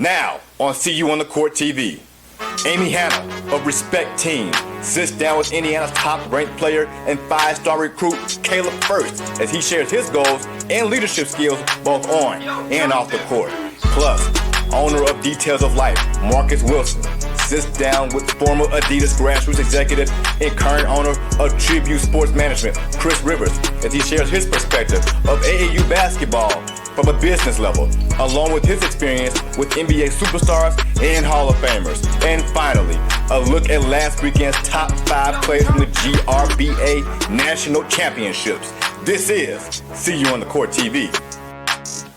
Now, on See You on the Court TV, Amy Hanna of Respect Team sits down with Indiana's top-ranked player and five-star recruit Caleb Furst as he shares his goals and leadership skills both on and off the court. Plus, owner of Details of Life, Marcus Wilson, sits down with former Adidas Grassroots executive and current owner of Tribute Sports Management, Chris Rivers, as he shares his perspective of AAU basketball from a business level, along with his experience with NBA superstars and Hall of Famers. And finally, a look at last weekend's top 5 players from the GRBA National Championships. This is See You on the Court TV.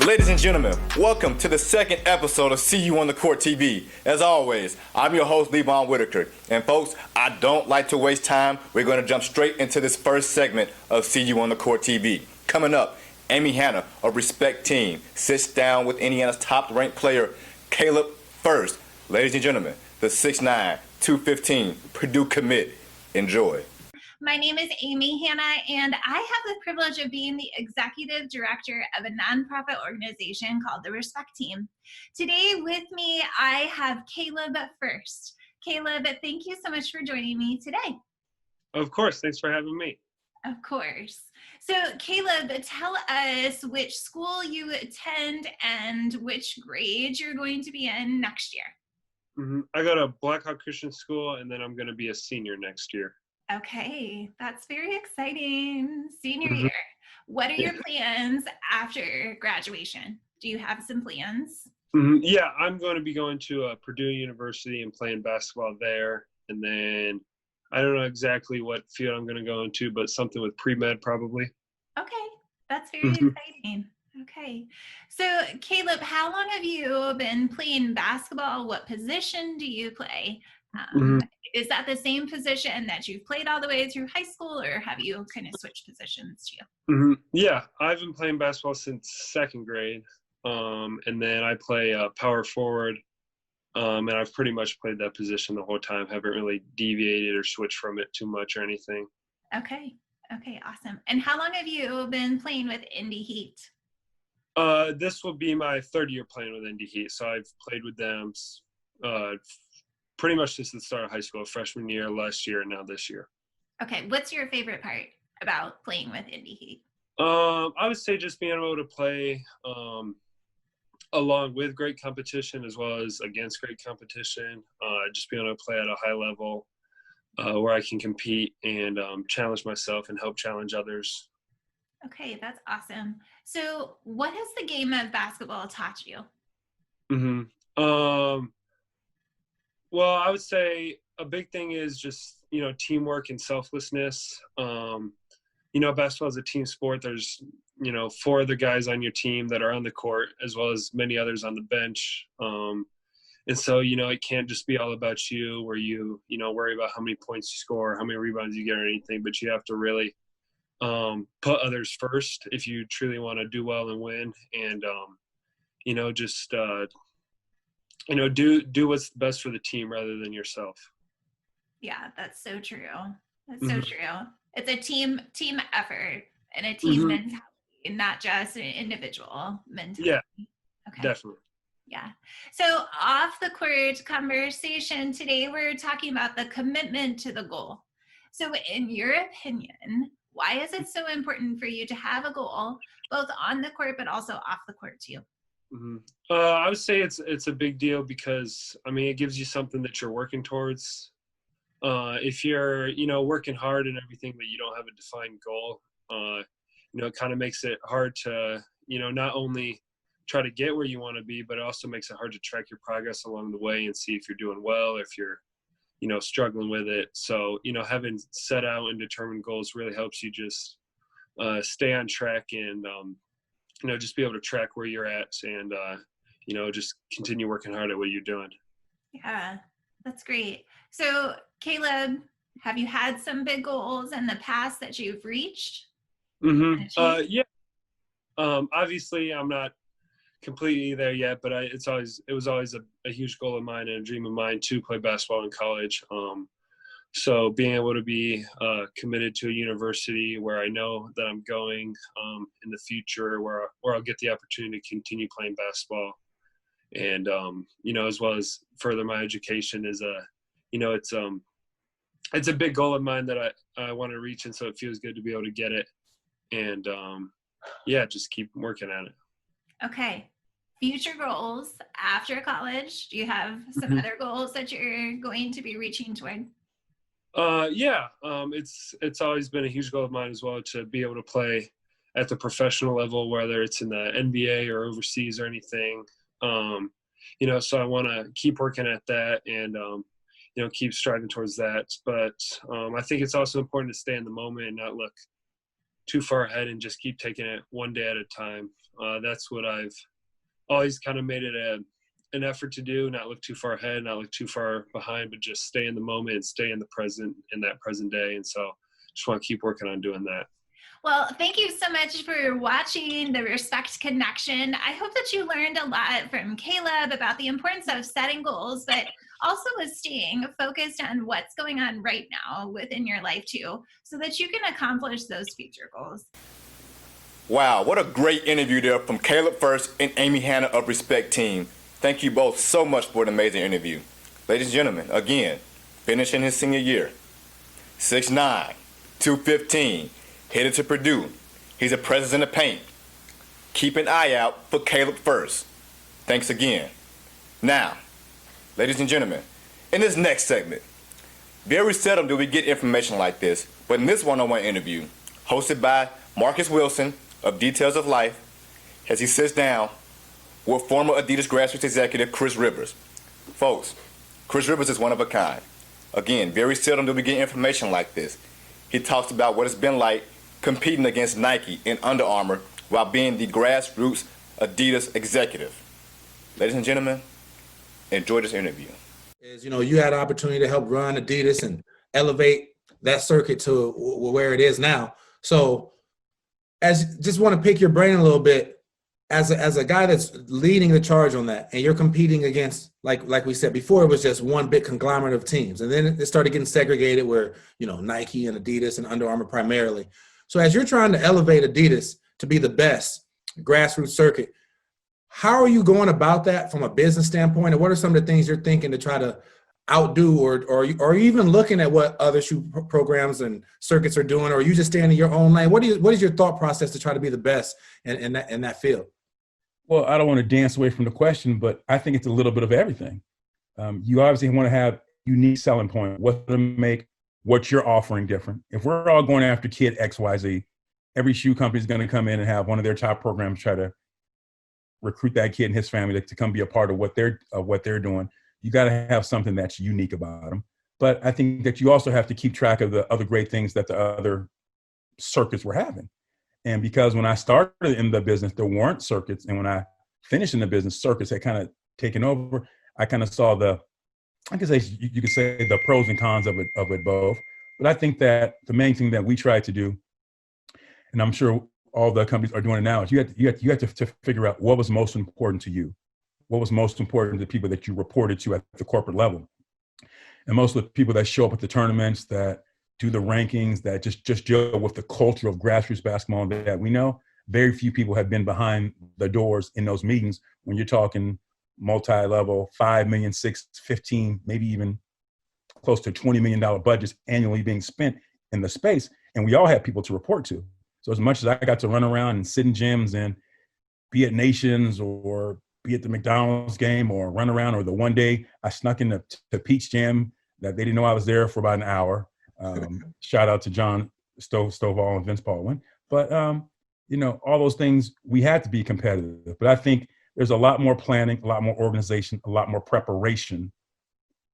Ladies and gentlemen, welcome to the second episode of See You on the Court TV. As always, I'm your host, Levon Whitaker. And folks, I don't like to waste time. We're going to jump straight into this first segment of See You on the Court TV. Coming up, Amy Hanna of Respect Team sits down with Indiana's top-ranked player, Caleb Furst. Ladies and gentlemen, the 6'9", 215 Purdue commit. Enjoy. My name is Amy Hanna, and I have the privilege of being the executive director of a nonprofit organization called the Respect Team. Today with me, I have Caleb Furst. Caleb, thank you so much for joining me today. Of course. Thanks for having me. Of course. So, Caleb, tell us which school you attend and which grade you're going to be in next year. I go to Blackhawk Christian School, and then I'm going to be a senior next year. Okay, that's very exciting. Senior year. What are your plans after graduation? Do you have some plans? Yeah, I'm going to be going to Purdue University and playing basketball there. And then I don't know exactly what field I'm going to go into, but something with pre-med probably. Okay, that's very exciting. Okay, so Caleb, how long have you been playing basketball? What position do you play? Is that the same position that you've played all the way through high school, or have you kind of switched positions too? Yeah, I've been playing basketball since second grade, and then I play power forward, and I've pretty much played that position the whole time. Haven't really deviated or switched from it too much or anything. Okay, awesome. And how long have you been playing with Indy Heat? This will be my third year playing with Indy Heat, so I've played with them pretty much since the start of high school, freshman year, last year, and now this year. Okay, what's your favorite part about playing with Indy Heat? I would say just being able to play along with great competition as well as against great competition, just being able to play at a high level where I can compete and challenge myself and help challenge others. Okay, that's awesome. So what has the game of basketball taught you? Well, I would say a big thing is just, teamwork and selflessness. Basketball is a team sport. There's, 4 other guys on your team that are on the court as well as many others on the bench. And so, it can't just be all about you where you, worry about how many points you score, how many rebounds you get or anything, but you have to really put others first if you truly want to do well and win. And, do what's best for the team rather than yourself. Yeah, that's so true. So true. It's a team effort and a team mentality, not just an individual mentality. Yeah, okay. Definitely. Yeah. So off the court conversation today, we're talking about the commitment to the goal. So in your opinion, why is it so important for you to have a goal, both on the court but also off the court too? I would say it's a big deal because, it gives you something that you're working towards. If you're, working hard and everything, but you don't have a defined goal, it kind of makes it hard to, not only try to get where you want to be, but it also makes it hard to track your progress along the way and see if you're doing well, if you're, struggling with it. So, having set out and determined goals really helps you just stay on track and, just be able to track where you're at and, just continue working hard at what you're doing. Yeah, that's great. So, Caleb, have you had some big goals in the past that you've reached? Yeah. Obviously, I'm not completely there yet, but it was always a huge goal of mine and a dream of mine to play basketball in college. So being able to be committed to a university where I know that I'm going in the future, where I'll get the opportunity to continue playing basketball And, as well as further my education is it's a big goal of mine that I want to reach. And so it feels good to be able to get it. And just keep working at it. Okay. Future goals after college. Do you have some other goals that you're going to be reaching toward? It's always been a huge goal of mine as well to be able to play at the professional level, whether it's in the NBA or overseas or anything. So I want to keep working at that and, keep striving towards that. But I think it's also important to stay in the moment and not look too far ahead and just keep taking it one day at a time. That's what I've always kind of made it an effort to do, not look too far ahead, not look too far behind, but just stay in the moment and stay in the present, in that present day. And so just want to keep working on doing that. Well, thank you so much for watching the Respect Connection. I hope that you learned a lot from Caleb about the importance of setting goals, but also with staying focused on what's going on right now within your life too, so that you can accomplish those future goals. Wow, what a great interview there from Caleb Furst and Amy Hanna of Respect Team. Thank you both so much for an amazing interview. Ladies and gentlemen, again, finishing his senior year. 6'9", 215, headed to Purdue. He's a presence in the paint. Keep an eye out for Caleb Furst. Thanks again. Now, ladies and gentlemen, in this next segment, very seldom do we get information like this, but in this one-on-one interview, hosted by Marcus Wilson of Details of Life, as he sits down with former Adidas Grassroots executive Chris Rivers. Folks, Chris Rivers is one of a kind. Again, very seldom do we get information like this. He talks about what it's been like competing against Nike and Under Armour while being the Grassroots Adidas executive. Ladies and gentlemen, enjoy this interview. You had an opportunity to help run Adidas and elevate that circuit to where it is now. So just want to pick your brain a little bit as a guy that's leading the charge on that, and you're competing against, like we said before, it was just one big conglomerate of teams. And then it started getting segregated where, Nike and Adidas and Under Armour primarily. So as you're trying to elevate Adidas to be the best grassroots circuit, how are you going about that from a business standpoint? And what are some of the things you're thinking to try to outdo, or are you even looking at what other shoe programs and circuits are doing, or are you just staying in your own lane? What is your thought process to try to be the best in that field? Well, I don't want to dance away from the question, but I think it's a little bit of everything. You obviously want to have unique selling point, what to make what you're offering different. If we're all going after kid XYZ, every shoe company is going to come in and have one of their top programs try to recruit that kid and his family to come be a part of what they're doing. You got to have something that's unique about them. But I think that you also have to keep track of the other great things that the other circuits were having. And because when I started in the business, there weren't circuits. And when I finished in the business, circuits had kind of taken over. I kind of saw you could say the pros and cons of it both. But I think that the main thing that we try to do, and I'm sure all the companies are doing it now, is you have to figure out what was most important to you. What was most important to the people that you reported to at the corporate level. And most of the people that show up at the tournaments, that do the rankings, that just deal with the culture of grassroots basketball that we know, very few people have been behind the doors in those meetings when you're talking multi-level, 5 million, 6, 15, maybe even close to $20 million budgets annually being spent in the space. And we all have people to report to. So as much as I got to run around and sit in gyms and be at Nations or be at the McDonald's game or run around, or the one day I snuck in the Peach Jam that they didn't know I was there for about an hour. Shout out to John Stovall and Vince Baldwin. But, all those things, we had to be competitive. But I think there's a lot more planning, a lot more organization, a lot more preparation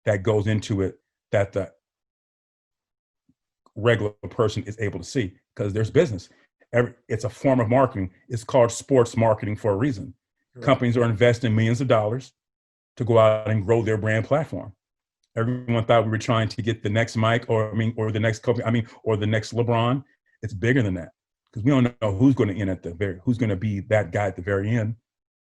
that goes into it that the regular person is able to see, because there's business. It's a form of marketing. It's called sports marketing for a reason. Right. Companies are investing millions of dollars to go out and grow their brand platform. Everyone thought we were trying to get the next Mike or the next Kobe, or the next LeBron. It's bigger than that, because we don't know who's going to end who's going to be that guy at the very end.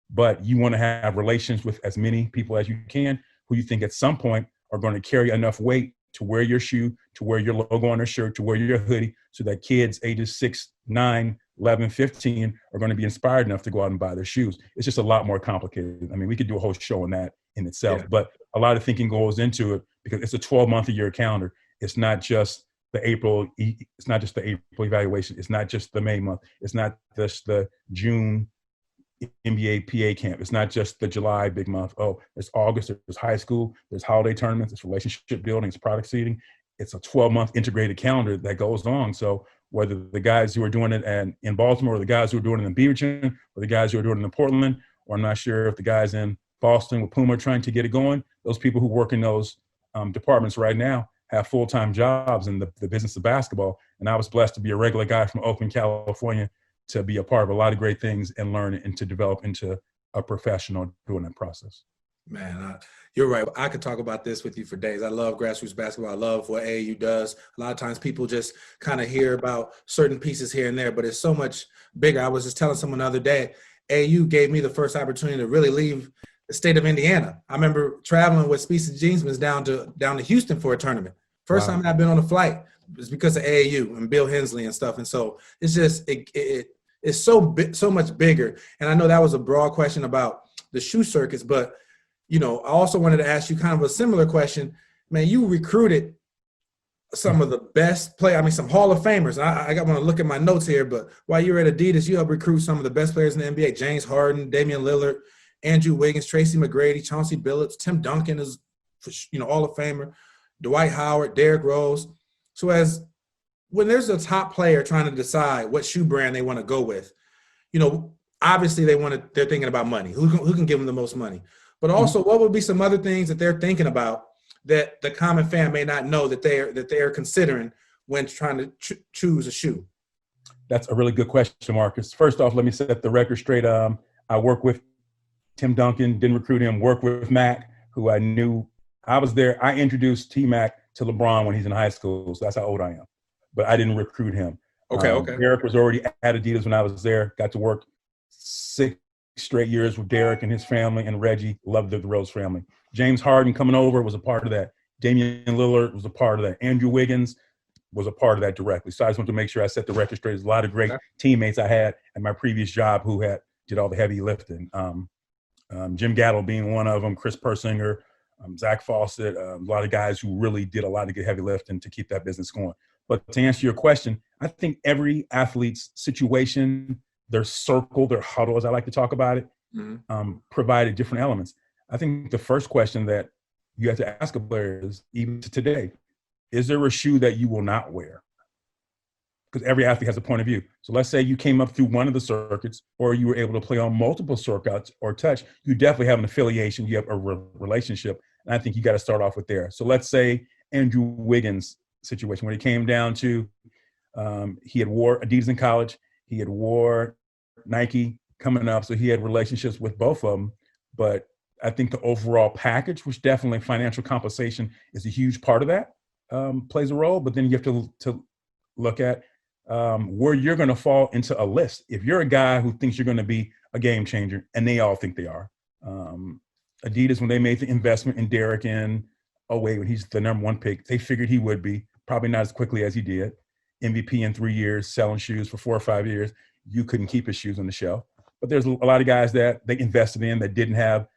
But you want to have relations with as many people as you can, who you think at some point are going to carry enough weight to wear your shoe, to wear your logo on their shirt, to wear your hoodie, so that kids ages 6, 9 11, 15 are going to be inspired enough to go out and buy their shoes. It's just a lot more complicated. I mean, we could do a whole show on that in itself, but a lot of thinking goes into it because it's a 12-month-a-year calendar. It's not just the April. It's not just the April evaluation. It's not just the May month. It's not just the June NBA PA camp. It's not just the July big month. Oh, it's August. There's high school. There's holiday tournaments. It's relationship building. It's product seeding. It's a 12-month integrated calendar that goes on. So whether the guys who are doing it in Baltimore, or the guys who are doing it in Beaverton, or the guys who are doing it in Portland, or I'm not sure if the guys in Boston with Puma are trying to get it going, those people who work in those departments right now have full-time jobs in the business of basketball. And I was blessed to be a regular guy from Oakland, California, to be a part of a lot of great things and learn and to develop into a professional doing that process. Man, you're right. I could talk about this with you for days. I love grassroots basketball. I love what AAU does. A lot of times people just kind of hear about certain pieces here and there, but it's so much bigger. I was just telling someone the other day, AAU gave me the first opportunity to really leave the state of Indiana. I remember traveling with Species Jeansmans down to Houston for a tournament. First time I've been on a flight was because of AAU and Bill Hensley and stuff. And so it's just it's so much bigger. And I know that was a broad question about the shoe circuits, but you know, I also wanted to ask you kind of a similar question. Man, you recruited some of the best players. I mean, some Hall of Famers. I want to look at my notes here, but while you were at Adidas, you helped recruit some of the best players in the NBA: James Harden, Damian Lillard, Andrew Wiggins, Tracy McGrady, Chauncey Billups, Tim Duncan is, Hall of Famer, Dwight Howard, Derrick Rose. So when there's a top player trying to decide what shoe brand they want to go with, obviously they're thinking about money. Who can give them the most money? But also, what would be some other things that they're thinking about that the common fan may not know that they are considering when trying to choose a shoe? That's a really good question, Marcus. First off, let me set the record straight. I work with Tim Duncan, didn't recruit him. Worked with Mac, who I knew. I was there. I introduced T-Mac to LeBron when he's in high school, so that's how old I am. But I didn't recruit him. Okay. Derek was already at Adidas when I was there. Got to work 6 straight years with Derek and his family, and Reggie, loved the Rose family. James Harden coming over was a part of that. Damian Lillard was a part of that. Andrew Wiggins was a part of that directly. So I just want to make sure I set the record straight. There's a lot of great teammates I had at my previous job who did all the heavy lifting. Jim Gattle being one of them, Chris Persinger, Zach Fawcett, a lot of guys who really did a lot of good heavy lifting to keep that business going. But to answer your question, I think every athlete's situation, their circle, their huddle, as I like to talk about it, provided different elements. I think the first question that you have to ask a player is, even to today, is there a shoe that you will not wear? Because every athlete has a point of view. So let's say you came up through one of the circuits, or you were able to play on multiple circuits or touch, you definitely have an affiliation, you have a relationship. And I think you got to start off with there. So let's say Andrew Wiggins' situation, when it came down to, he had wore Adidas in college, he had wore Nike coming up, so he had relationships with both of them. But I think the overall package, which definitely financial compensation is a huge part of that, plays a role. But then you have to look at where you're going to fall into a list. If you're a guy who thinks you're going to be a game changer, and they all think they are. Adidas, when they made the investment in Derek in 2008, when he's the #1 pick, they figured he would be, probably not as quickly as he did. MVP in 3 years, selling shoes for 4 or 5 years. You couldn't keep his shoes on the shelf. But there's a lot of guys that they invested in that didn't have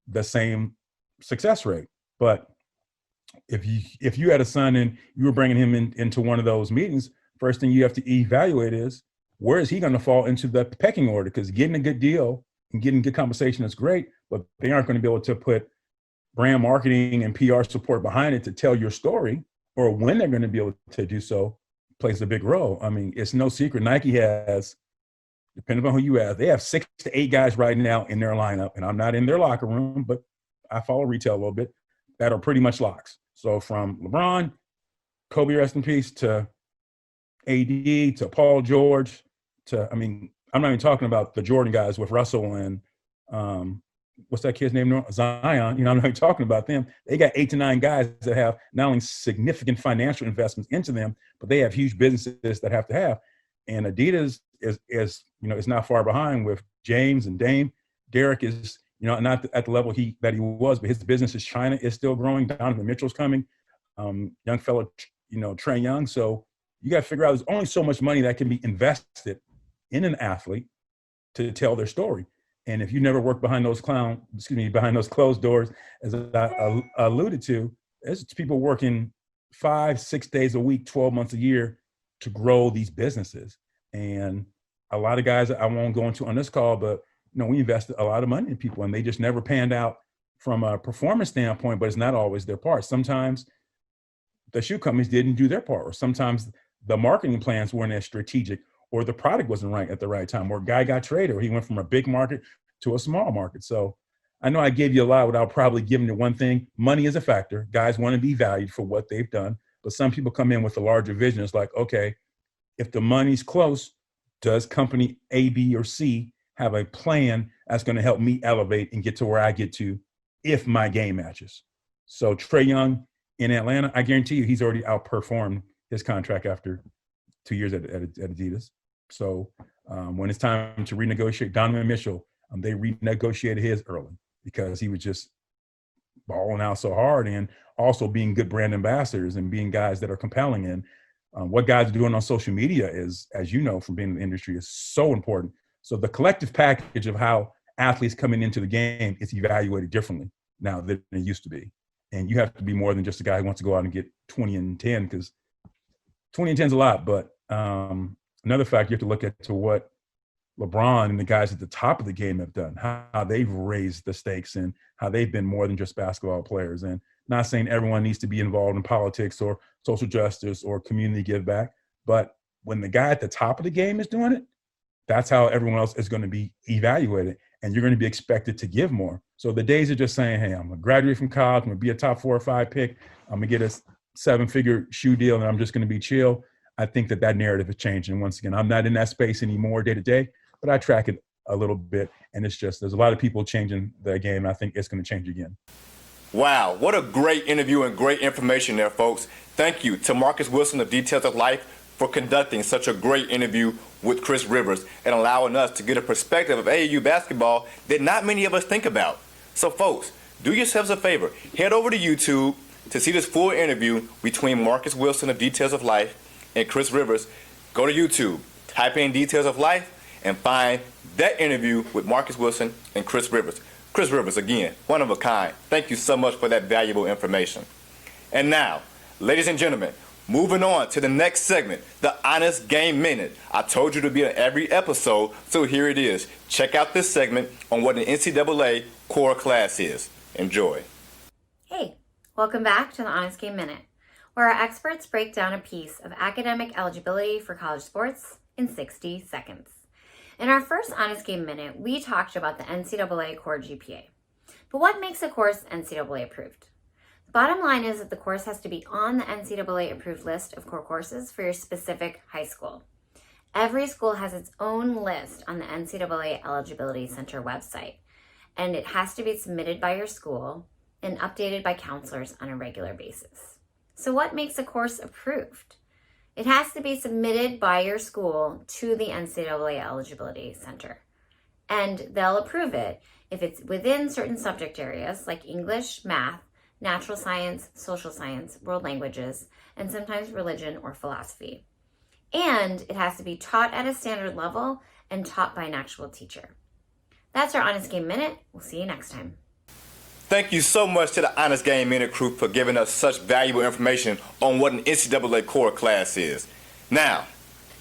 the same success rate. But if you had a son and you were bringing him into one of those meetings, first thing you have to evaluate is, where is he going to fall into the pecking order? Because getting a good deal and getting good compensation is great, but they aren't going to be able to put brand marketing and PR support behind it to tell your story, or when they're going to be able to do so plays a big role. I mean, it's no secret. Nike has, depending on who you have, they have 6 to 8 guys right now in their lineup, and I'm not in their locker room, but I follow retail a little bit, that are pretty much locks. So from LeBron, Kobe, rest in peace, to AD, to Paul George, I'm not even talking about the Jordan guys with Russell and what's that kid's name? Zion. I'm not even talking about them. They got 8 to 9 guys that have not only significant financial investments into them, but they have huge businesses that have to have. And Adidas is not far behind with James and Dame. Derek is, not at the level that he was, but his business is China is still growing. Donovan Mitchell's coming. Young fellow, Trae Young. So you got to figure out there's only so much money that can be invested in an athlete to tell their story. And if you never work behind those behind those closed doors, as I alluded to, there's people working 5-6 days a week, 12 months a year to grow these businesses. And a lot of guys I won't go into on this call, but we invested a lot of money in people and they just never panned out from a performance standpoint, but it's not always their part. Sometimes the shoe companies didn't do their part, or sometimes the marketing plans weren't as strategic, or the product wasn't right at the right time, or a guy got traded, or he went from a big market to a small market. So I know I gave you a lot without probably giving you one thing. Money is a factor. Guys want to be valued for what they've done. But some people come in with a larger vision. It's like, okay, if the money's close, does company A, B, or C have a plan that's going to help me elevate and get to where I get to if my game matches? So Trae Young in Atlanta, I guarantee you he's already outperformed his contract after 2 years at Adidas. So when it's time to renegotiate, Donovan Mitchell, they renegotiated his early because he was just balling out so hard, and also being good brand ambassadors and being guys that are compelling. And what guys are doing on social media is, as you know from being in the industry, is so important. So the collective package of how athletes coming into the game is evaluated differently now than it used to be. And you have to be more than just a guy who wants to go out and get 20 and 10, because 20 and 10 is a lot. But another fact you have to look at to what LeBron and the guys at the top of the game have done, how they've raised the stakes and how they've been more than just basketball players. And not saying everyone needs to be involved in politics or social justice or community give back, but when the guy at the top of the game is doing it, that's how everyone else is going to be evaluated, and you're going to be expected to give more. So the days of just saying, hey, I'm going to graduate from college, I'm going to be a top 4 or 5 pick, I'm going to get a 7-figure shoe deal, and I'm just going to be chill. I think that narrative is changing. Once again, I'm not in that space anymore day to day, but I track it a little bit, and it's just, there's a lot of people changing the game. I think it's going to change again. Wow, what a great interview and great information there, folks. Thank you to Marcus Wilson of Details of Life for conducting such a great interview with Chris Rivers and allowing us to get a perspective of AAU basketball that not many of us think about. So folks, do yourselves a favor. Head over to YouTube to see this full interview between Marcus Wilson of Details of Life and Chris Rivers. Go to YouTube, type in Details of Life, and find that interview with Marcus Wilson and Chris Rivers. Chris Rivers, again, one of a kind. Thank you so much for that valuable information. And now, ladies and gentlemen, moving on to the next segment, the Honest Game Minute. I told you to be on every episode, so here it is. Check out this segment on what an NCAA core class is. Enjoy. Hey, welcome back to the Honest Game Minute, where our experts break down a piece of academic eligibility for college sports in 60 seconds. In our first Honest Game Minute, we talked about the NCAA core GPA. But what makes a course NCAA approved? The bottom line is that the course has to be on the NCAA approved list of core courses for your specific high school. Every school has its own list on the NCAA Eligibility Center website, and it has to be submitted by your school and updated by counselors on a regular basis. So what makes a course approved? It has to be submitted by your school to the NCAA Eligibility Center, and they'll approve it if it's within certain subject areas like English, math, natural science, social science, world languages, and sometimes religion or philosophy. And it has to be taught at a standard level and taught by an actual teacher. That's our Honest Game Minute. We'll see you next time. Thank you so much to the Honest Game Minute crew for giving us such valuable information on what an NCAA core class is. Now,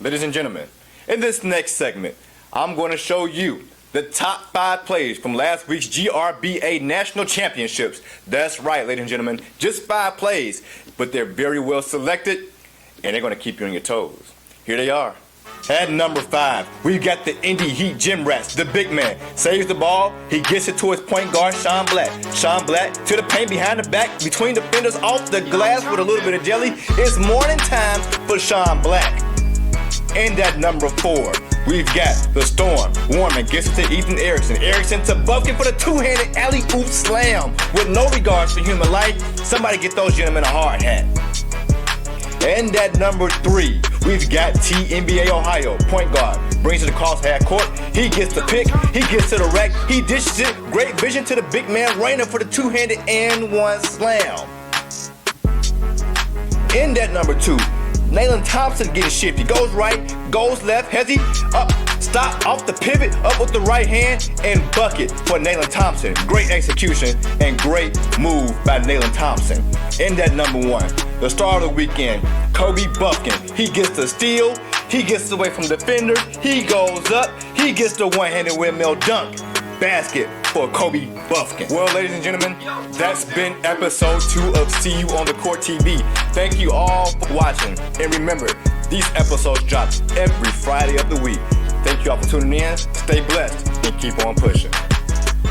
ladies and gentlemen, in this next segment, I'm going to show you the top 5 plays from last week's GRBA National Championships. That's right, ladies and gentlemen, just 5 plays, but they're very well selected, and they're going to keep you on your toes. Here they are. At number 5, we've got the Indy Heat Gym Rats, the big man. Saves the ball, he gets it to his point guard, Sean Black. Sean Black to the paint behind the back, between defenders, off the glass with a little bit of jelly. It's morning time for Sean Black. And at number 4, we've got the Storm. Warman gets it to Ethan Erickson. Erickson to Bucket for the two-handed alley-oop slam. With no regards for human life, somebody get those gentlemen a hard hat. And at number 3, we've got TNBA Ohio, point guard, brings it across half court, he gets the pick, he gets to the rack, he dishes it, great vision to the big man, Rainer for the two-handed and one slam. And at number 2, Nayland Thompson getting shifty, goes right, goes left, has he up, Stop off the pivot, up with the right hand, and bucket for Nayland Thompson. Great execution and great move by Nayland Thompson. In that number one, the star of the weekend, Kobe Buffkin. He gets the steal, he gets away from the defender, he goes up, he gets the one-handed windmill dunk. Basket for Kobe Buffkin. Well, ladies and gentlemen, that's been episode 2 of See You on the Court TV. Thank you all for watching. And remember, these episodes drop every Friday of the week. Thank you all for tuning in. Stay blessed and keep on pushing.